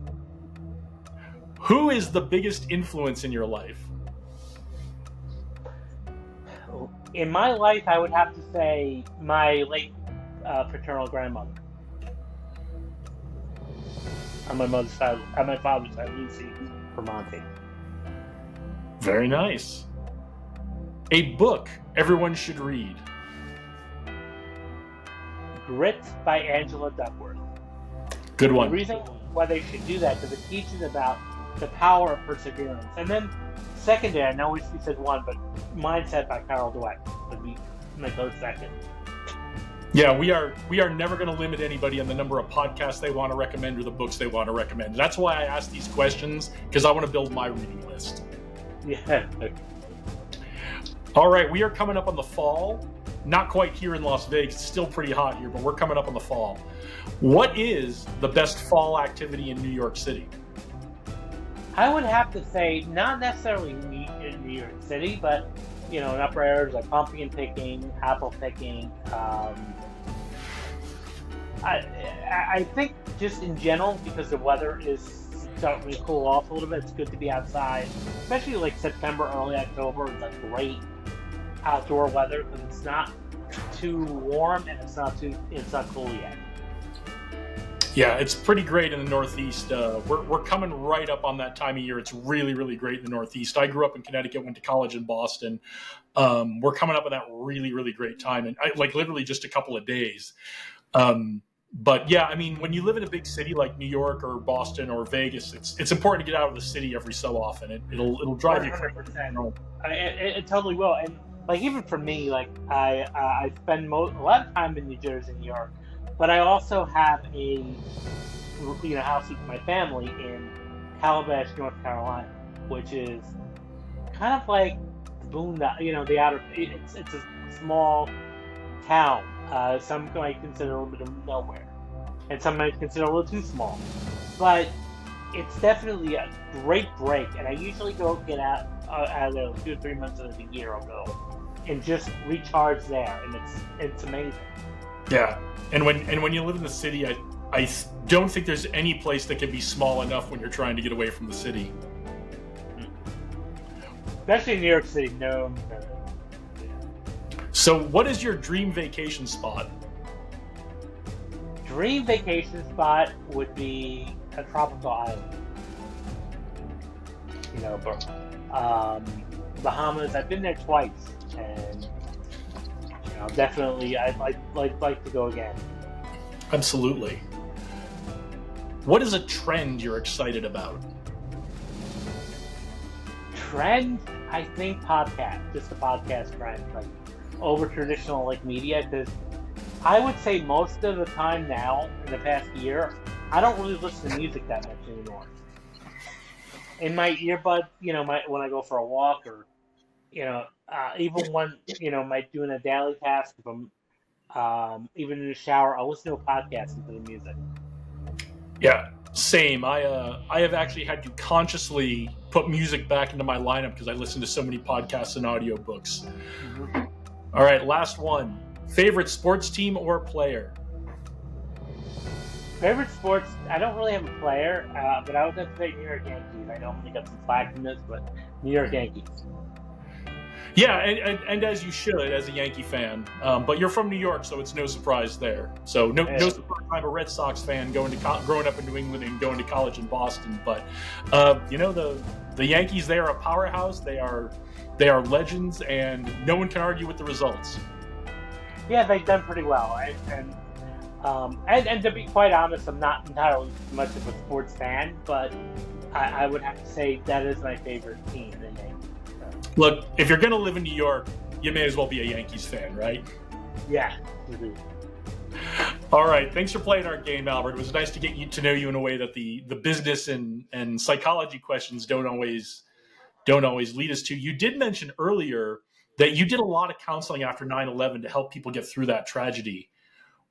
S2: Who is the biggest influence in your life?
S1: In my life, I would have to say my late paternal grandmother. On my father's side, Lucy Bramante.
S2: Very nice. A book everyone should read.
S1: Grit by Angela Duckworth.
S2: Good one.
S1: The reason why they should do that is because it teaches about the power of perseverance. And then secondary, I know we said one, but Mindset by Carol Dweck would be my close second.
S2: Yeah, we are never going to limit anybody on the number of podcasts they want to recommend or the books they want to recommend. That's why I ask these questions, because I want to build my reading list.
S1: Yeah.
S2: All right, we are coming up on the fall. Not quite here in Las Vegas. It's still pretty hot here, but we're coming up on the fall. What is the best fall activity in New York City?
S1: I would have to say not necessarily in New York City, but in upper areas like pumpkin picking, apple picking. I think just in general, because the weather is starting to cool off a little bit, it's good to be outside, especially like September, early October. It's like great outdoor weather because it's not too warm and it's not cool yet.
S2: Yeah, it's pretty great in the Northeast. We're coming right up on that time of year. It's really, really great in the Northeast. I grew up in Connecticut, went to college in Boston. We're coming up on that really, really great time, and literally just a couple of days. But yeah, I mean, when you live in a big city like New York or Boston or Vegas, it's important to get out of the city every so often. It'll drive you crazy.
S1: It totally will. And like even for me, like I spend a lot of time in New Jersey, New York, but I also have a house with my family in Calabash, North Carolina, which is kind of like the boondocks, the outer. It's a small town. Some might consider a little bit of nowhere, and some might consider a little too small. But it's definitely a great break, and I usually go get out of there 2 or 3 months of the year. I'll go and just recharge there, and it's amazing.
S2: Yeah, and when you live in the city, I don't think there's any place that can be small enough when you're trying to get away from the city.
S1: Especially in New York City, no.
S2: So, what is your dream vacation spot?
S1: Dream vacation spot would be a tropical island. Bahamas. I've been there twice, and definitely I'd like to go again.
S2: Absolutely. What is a trend you're excited about?
S1: Trend? I think podcast. Just the podcast trend, like over traditional like media, because I would say most of the time now in the past year, I don't really listen to music that much anymore. In my earbud, when I go for a walk, or even when might doing a daily task, if I'm even in the shower, I'll listen to a podcast instead of music.
S2: Yeah, same. I have actually had to consciously put music back into my lineup because I listen to so many podcasts and audiobooks. Mm-hmm. All right, last one. Favorite sports team or player?
S1: Favorite sports, I don't really have a player, but I would have to say New York Yankees. I know I'm going to get some flack from this, but New York Yankees.
S2: Yeah, and as you should, as a Yankee fan. But you're from New York, so it's no surprise there. So no surprise I'm a Red Sox fan growing up in New England and going to college in Boston. But the Yankees, they are a powerhouse. They are legends, and no one can argue with the results.
S1: Yeah, they've done pretty well, and to be quite honest, I'm not entirely much of a sports fan, but I would have to say that is my favorite team, the Yankees. So,
S2: Look, if you're going to live in New York, you may as well be a Yankees fan, right?
S1: yeah. Mhm.
S2: All right. Thanks for playing our game, Albert. It was nice to get to know you in a way that the business and psychology questions don't always lead us to. You did mention earlier that you did a lot of counseling after 9/11 to help people get through that tragedy.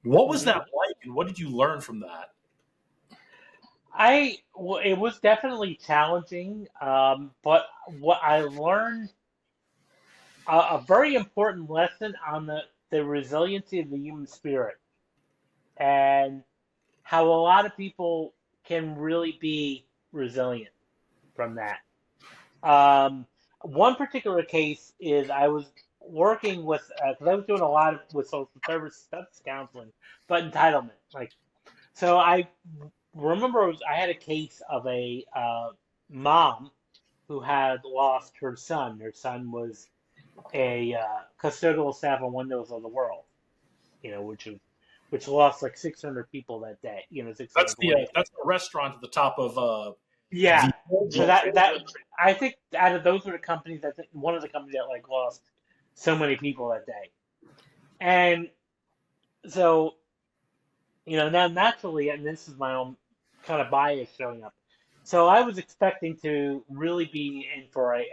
S2: What was that
S1: Mhm.
S2: like, and what did you learn from that?
S1: Well, it was definitely challenging, but what I learned a very important lesson on the resiliency of the human spirit and how a lot of people can really be resilient from that. Um, One particular case is I was working with because I was doing a lot with social service stuff, counseling, but entitlement. Like so, I remember I had a case of a mom who had lost her son. Her son was a custodial staff on Windows of the World, which lost like 600 people that day. 600 employees.
S2: That's the restaurant at the top of
S1: Yeah.
S2: the
S1: So that I think out of those were the companies that one of the companies that like lost so many people that day. And so, now naturally, and this is my own kind of bias showing up. So I was expecting to really be in for a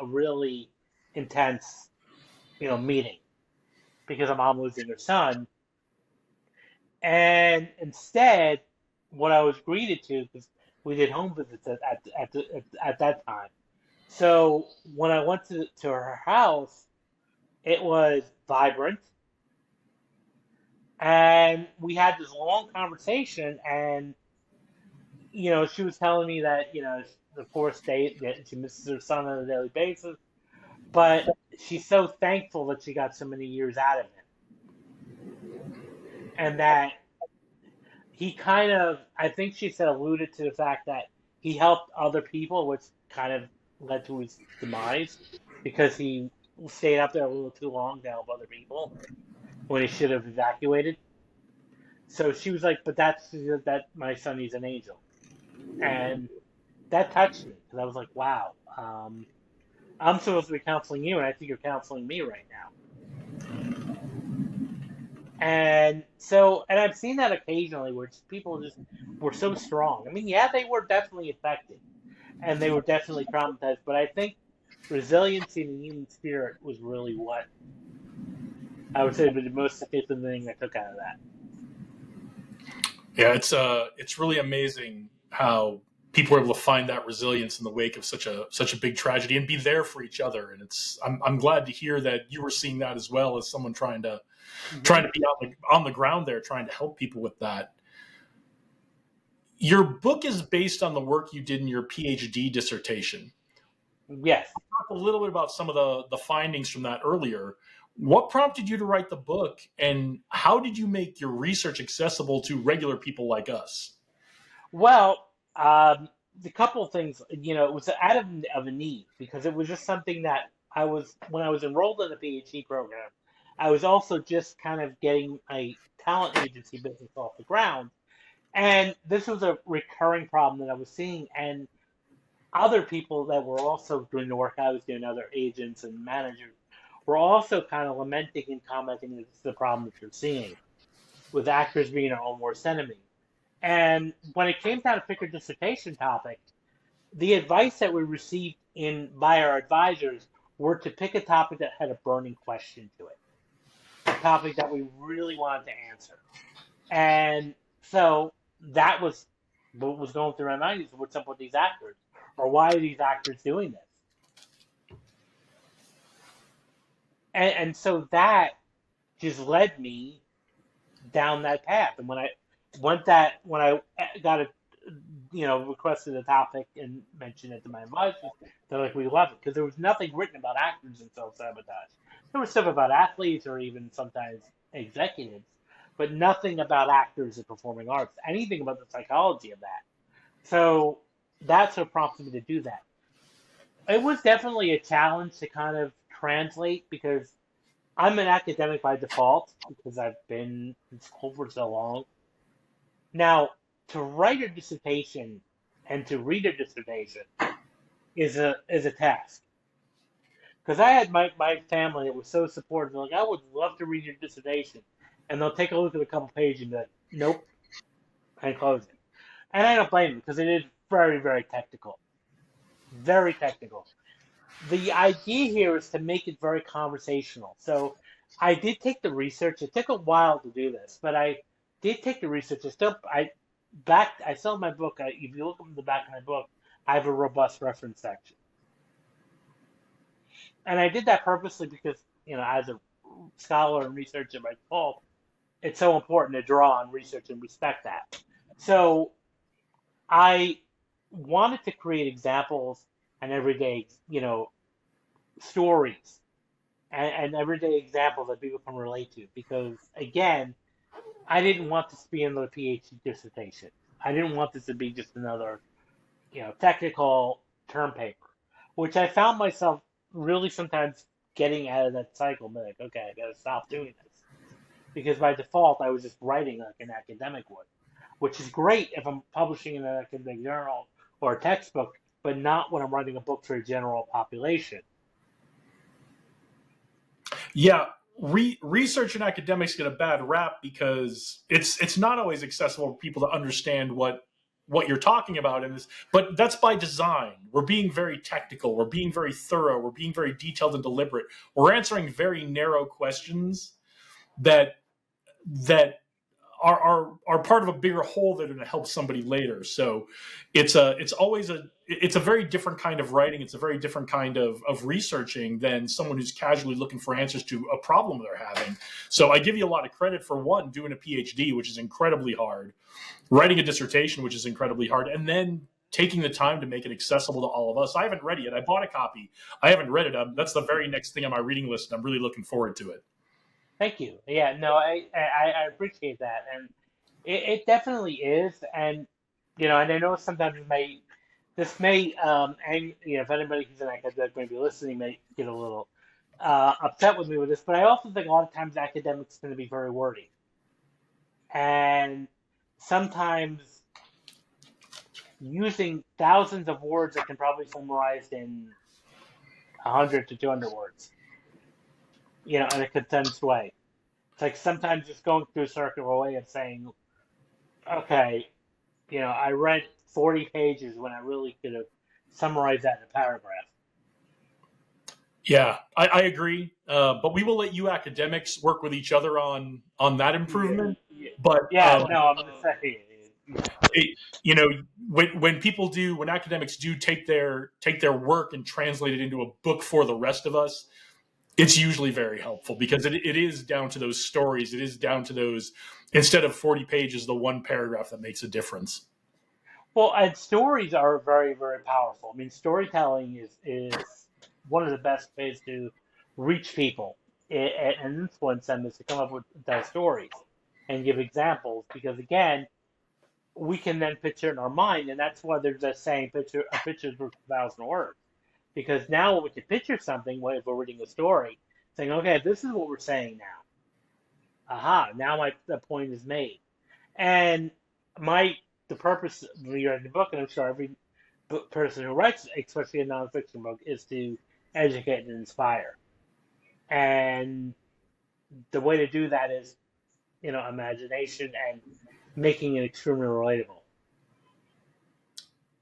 S1: really intense, meeting because of mom losing her son. And instead, what I was greeted to, because we did home visits at that time. So when I went to her house, it was vibrant, and we had this long conversation. And she was telling me that of course that she misses her son on a daily basis, but she's so thankful that she got so many years out of him, and that he kind of, I think she said, alluded to the fact that he helped other people, which kind of led to his demise because he stayed up there a little too long to help other people when he should have evacuated. So she was like, "But that my son, he's an angel," and that touched me because I was like, "Wow, I'm supposed to be counseling you, and I think you're counseling me right now." And so, and I've seen that occasionally where people just were so strong. I mean, yeah, they were definitely affected and they were definitely traumatized, but I think resiliency in the human spirit was really what I would say was the most significant thing I took out of that.
S2: Yeah, it's really amazing how people are able to find that resilience in the wake of such a big tragedy and be there for each other. And I'm glad to hear that you were seeing that as well as someone trying to
S1: Hmm.
S2: be on the ground there, trying to help people with that. Your book is based on the work you did in your PhD dissertation.
S1: Yes.
S2: Talk a little bit about some of the findings from that earlier. What prompted you to write the book, and how did you make your research accessible to regular people like us?
S1: Well, the couple of things, it was out of a need because it was just something that when I was enrolled in the PhD program, I was also just kind of getting a talent agency business off the ground. And this was a recurring problem that I was seeing, and other people that were also doing the work I was doing, other agents and managers, were also kind of lamenting and commenting that this is the problem that you're seeing with actors being our own worst enemy. And when it came time to pick a dissertation topic, the advice that we received by our advisors were to pick a topic that had a burning question to it, a topic that we really wanted to answer. And so that was what was going through my mind is what's up with these actors? Or why are these actors doing this? And so that just led me down that path. And when I got a requested a topic and mentioned it to my advisors, they're like, we love it because there was nothing written about actors in self-sabotage. There was stuff about athletes or even sometimes executives, but nothing about actors and performing arts, anything about the psychology of that. So that's what prompted me to do that. It was definitely a challenge to kind of translate because I'm an academic by default because I've been in school for so long. Now, to write a dissertation and to read a dissertation is a task. Because I had my family that was so supportive. They're like, I would love to read your dissertation. And they'll take a look at a couple pages and be like, nope, and close it. And I don't blame them because it is very, very technical. Very technical. The idea here is to make it very conversational. So I did take the research. It took a while to do this, but I did take the research. I still have my book. If you look at the back of my book, I have a robust reference section. And I did that purposely because, as a scholar and researcher by default, it's so important to draw on research and respect that. So I wanted to create examples and everyday, stories and everyday examples that people can relate to. Because again, I didn't want this to be another PhD dissertation. I didn't want this to be just another, technical term paper, which I found myself really sometimes getting out of that cycle. Be like, okay, I got to stop doing this because by default I was just writing like an academic would, which is great if I'm publishing in an academic journal or a textbook, but not when I'm writing a book for a general population.
S2: Yeah, research and academics get a bad rap because it's not always accessible for people to understand what you're talking about in this. But that's by design. We're being very technical. We're being very thorough. We're being very detailed and deliberate. We're answering very narrow questions that are part of a bigger whole that are going to help somebody later. So it's a very different kind of writing. It's a very different kind of researching than someone who's casually looking for answers to a problem they're having. So I give you a lot of credit for one, doing a PhD, which is incredibly hard, writing a dissertation, which is incredibly hard, and then taking the time to make it accessible to all of us. I haven't read it yet. I bought a copy. I haven't read it. That's the very next thing on my reading list, and I'm really looking forward to it.
S1: Thank you. Yeah, no, I appreciate that, and it definitely is, and and I know sometimes this may, and if anybody who's an academic may be listening may get a little upset with me with this, but I also think a lot of times academics tend to be very wordy, and sometimes using thousands of words that can probably be summarized in 100 to 200 words. In a condensed way. It's like sometimes just going through a circular way of saying, okay, I read 40 pages when I really could have summarized that in a paragraph.
S2: Yeah, I agree. But we will let you academics work with each other on that improvement.
S1: Yeah,
S2: But
S1: no, I'm going to say,
S2: when academics do take their work and translate it into a book for the rest of us, it's usually very helpful because it is down to those stories. It is down to those, instead of 40 pages, the one paragraph that makes a difference.
S1: Well, and stories are very, very powerful. I mean, storytelling is one of the best ways to reach people and influence them is to come up with those stories and give examples because, again, we can then picture it in our mind, and that's why there's that saying, a picture's worth 1,000 words. Because now when we can picture something, if we're reading a story, saying, okay, this is what we're saying now. Aha, now the point is made. And the purpose of writing the book, and I'm sure every person who writes, especially a nonfiction book, is to educate and inspire. And the way to do that is, imagination and making it extremely relatable.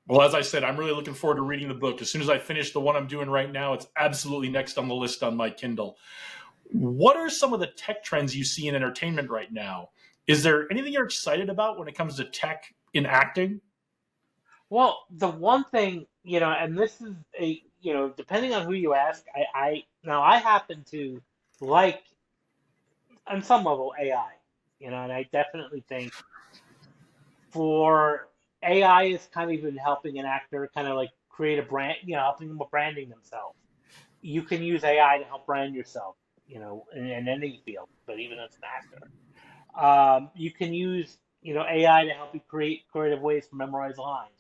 S2: Well, as I said, I'm really looking forward to reading the book. As soon as I finish the one I'm doing right now, it's absolutely next on the list on my Kindle. What are some of the tech trends you see in entertainment right now? Is there anything you're excited about when it comes to tech in acting?
S1: Well, the one thing, and this is depending on who you ask, I happen to like, on some level, AI, and I definitely think for AI is kind of even helping an actor kind of like create a brand, helping them with branding themselves. You can use AI to help brand yourself, in any field, but even as an actor. You can use, AI to help you create creative ways to memorize lines,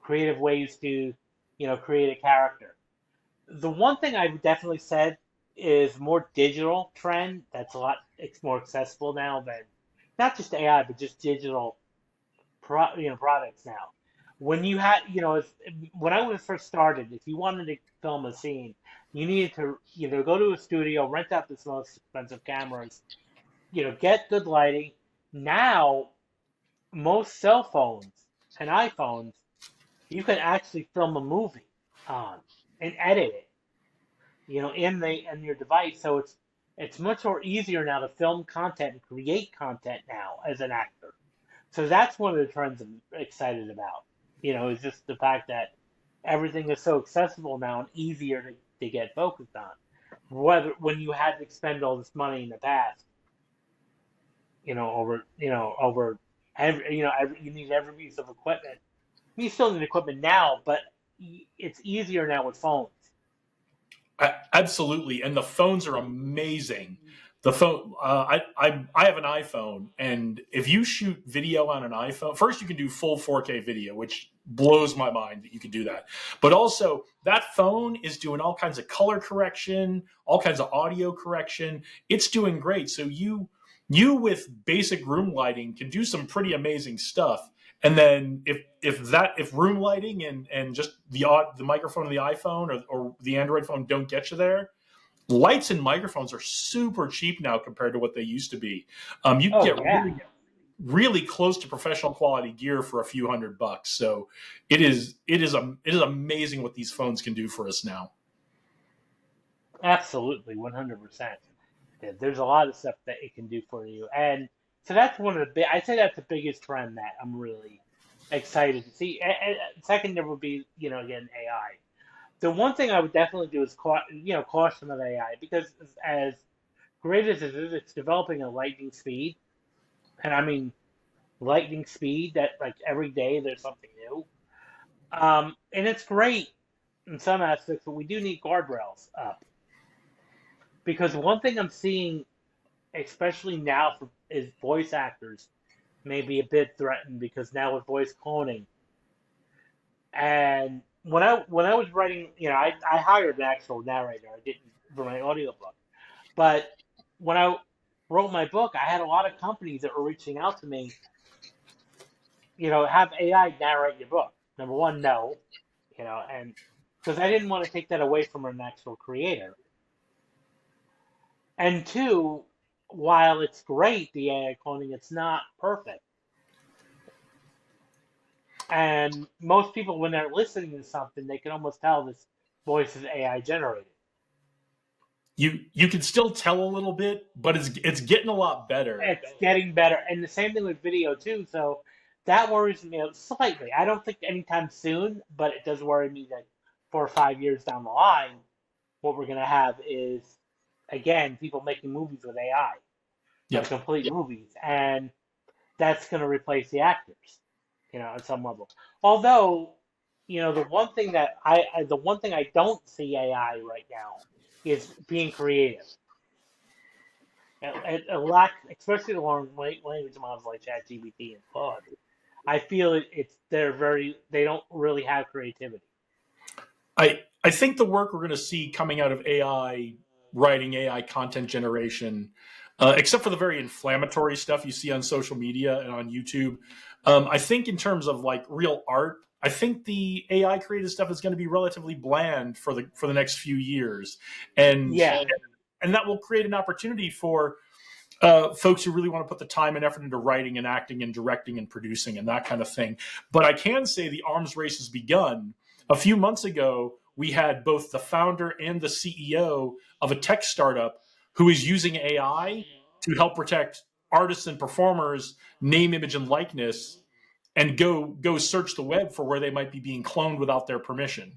S1: creative ways to, create a character. The one thing I've definitely said is more digital trend that's it's more accessible now than not just AI, but just digital products now, when you had, when I was first started, if you wanted to film a scene, you needed to either go to a studio, rent out the most expensive cameras, get good lighting. Now, most cell phones and iPhones, you can actually film a movie on and edit it, in your device. So it's much more easier now to film content and create content now as an actor. So that's one of the trends I'm excited about. Is just the fact that everything is so accessible now and easier to get focused on. Whether when you had to spend all this money in the past, over you need every piece of equipment. You still need equipment now, but it's easier now with phones.
S2: Absolutely, and the phones are amazing. The phone, I have an iPhone, and if you shoot video on an iPhone, first you can do full 4K video, which blows my mind that you can do that. But also, that phone is doing all kinds of color correction, all kinds of audio correction. It's doing great. So you with basic room lighting can do some pretty amazing stuff. And then if room lighting and just the microphone of the iPhone or the Android phone don't get you there, lights and microphones are super cheap now compared to what they used to be. You can
S1: Oh
S2: get
S1: yeah,
S2: really close to professional quality gear for a few $100. So it is amazing what these phones can do for us now.
S1: absolutely, 100%. There's a lot of stuff that it can do for you, and so that's one of the big. I say that's the biggest trend that I'm really excited to see. And second, there would be, again, AI. The one thing I would definitely do is caution of AI, because as great as it is, it's developing at lightning speed, and I mean lightning speed that like every day there's something new. And it's great in some aspects, but we do need guardrails up, because one thing I'm seeing, especially now, is voice actors may be a bit threatened, because now with voice cloning. And when I was writing, I hired an actual narrator. I didn't for my audiobook. But when I wrote my book, I had a lot of companies that were reaching out to me, have AI narrate your book. Number one, no, and because I didn't want to take that away from an actual creator. And two, while it's great, the AI cloning, it's not perfect. And most people, when they're listening to something, they can almost tell this voice is AI generated.
S2: You can still tell a little bit, but it's getting a lot better.
S1: It's getting better, and the same thing with video too. So that worries me slightly. I don't think anytime soon, but it does worry me that 4 or 5 years down the line, what we're gonna have is, again, people making movies with AI, like
S2: Yep.
S1: complete movies, and that's gonna replace the actors, at some level. Although, the one thing I don't see AI right now is being creative. It lacks, especially the long language models like ChatGPT and Claude. I feel they don't really have creativity.
S2: I think the work we're going to see coming out of AI writing, AI content generation, except for the very inflammatory stuff you see on social media and on YouTube, I think in terms of like real art, I think the AI created stuff is going to be relatively bland for the next few years, and
S1: Yeah,
S2: and that will create an opportunity for folks who really want to put the time and effort into writing and acting and directing and producing and that kind of thing. But I can say the arms race has begun. A few months ago, we had both the founder and the CEO of a tech startup who is using AI to help protect artists and performers' name, image, and likeness, and go search the web for where they might be being cloned without their permission.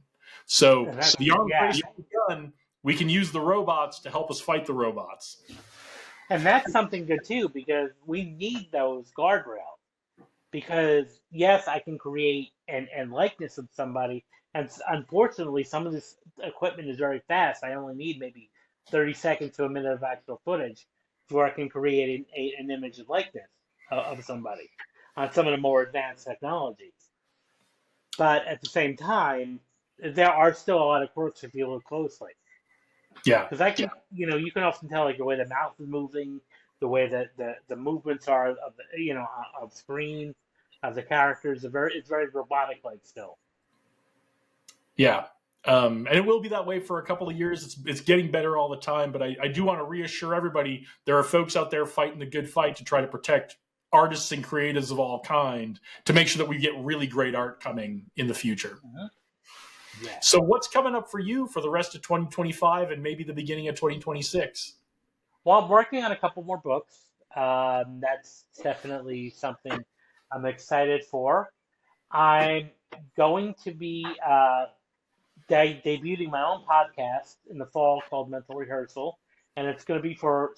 S2: So the arms
S1: yeah,
S2: race has begun. We can use the robots to help us fight the robots.
S1: and that's something good too, because we need those guardrails. Because yes, I can create and likeness of somebody, and unfortunately, some of this equipment is very fast. I only need maybe 30 seconds to a minute of actual footage where I can create an image and likeness of somebody on some of the more advanced technologies. But at the same time, there are still a lot of quirks if you look closely.
S2: Yeah.
S1: Because you can often tell like the way the mouth is moving, the way that the movements are of the, of screen. The characters are it's very robotic like still.
S2: Yeah. And it will be that way for a couple of years. It's getting better all the time, but I do want to reassure everybody there are folks out there fighting the good fight to try to protect artists and creatives of all kind to make sure that we get really great art coming in the future.
S1: Yeah.
S2: So what's coming up for you for the rest of 2025 and maybe the beginning of 2026?
S1: Well, I'm working on a couple more books. That's definitely something I'm excited for. I'm going to be debuting my own podcast in the fall called Mental Rehearsal, and it's going to be for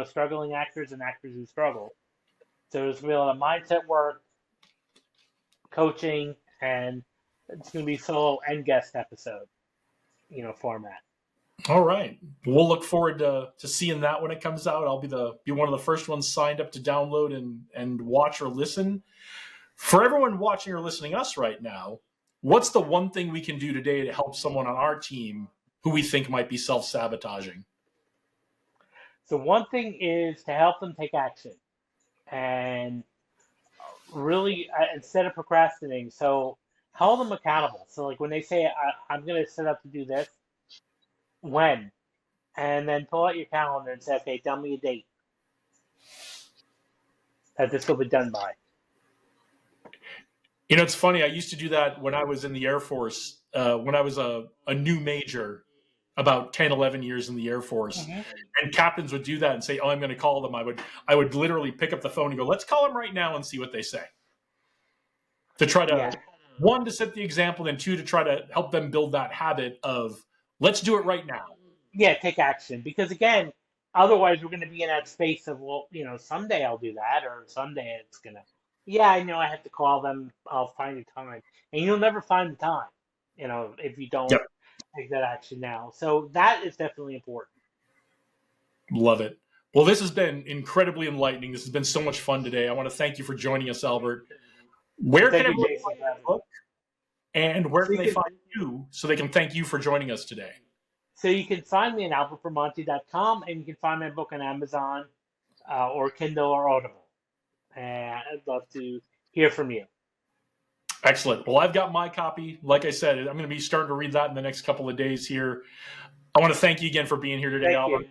S1: struggling actors and actors who struggle. So there's going to be a lot of mindset work, coaching, and it's going to be solo and guest episode, format.
S2: All right. We'll look forward to seeing that when it comes out. I'll be one of the first ones signed up to download and watch or listen. For everyone watching or listening us right now, what's the one thing we can do today to help someone on our team who we think might be self-sabotaging?
S1: So one thing is to help them take action and really instead of procrastinating. So hold them accountable. So like when they say, I'm going to set up to do this, when? And then pull out your calendar and say, okay, tell me a date that this will be done by.
S2: It's funny. I used to do that when I was in the Air Force, when I was a new major, about 10, 11 years in the Air Force. Mm-hmm. And captains would do that and say, I'm going to call them. I would literally pick up the phone and go, let's call them right now and see what they say. To try to, one, to set the example, and two, to try to help them build that habit of, let's do it right now.
S1: Yeah, take action. Because again, otherwise we're going to be in that space of, well, someday I'll do that, or someday it's going to, I know I have to call them, I'll find the time. And you'll never find the time, if you don't take that action now. So that is definitely important.
S2: Love it. Well, this has been incredibly enlightening. This has been so much fun today. I want to thank you for joining us, Albert. Where can everyone find your book? And where can they find you so they can thank you for joining us today?
S1: So you can find me at albertbramante.com, and you can find my book on Amazon or Kindle or Audible. And I'd love to hear from you.
S2: Excellent. Well, I've got my copy. Like I said, I'm going to be starting to read that in the next couple of days here. I want to thank you again for being here today, Albert.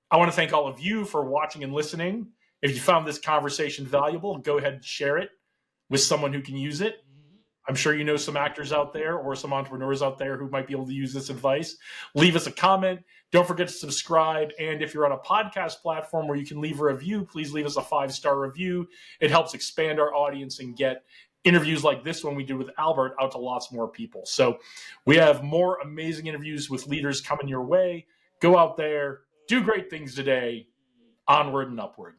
S2: I want to thank all of you for watching and listening. If you found this conversation valuable, go ahead and share it with someone who can use it. I'm sure you know some actors out there or some entrepreneurs out there who might be able to use this advice. Leave us a comment. Don't forget to subscribe. And if you're on a podcast platform where you can leave a review, please leave us a 5-star review. It helps expand our audience and get interviews like this one we did with Albert out to lots more people. So we have more amazing interviews with leaders coming your way. Go out there, do great things today, onward and upward.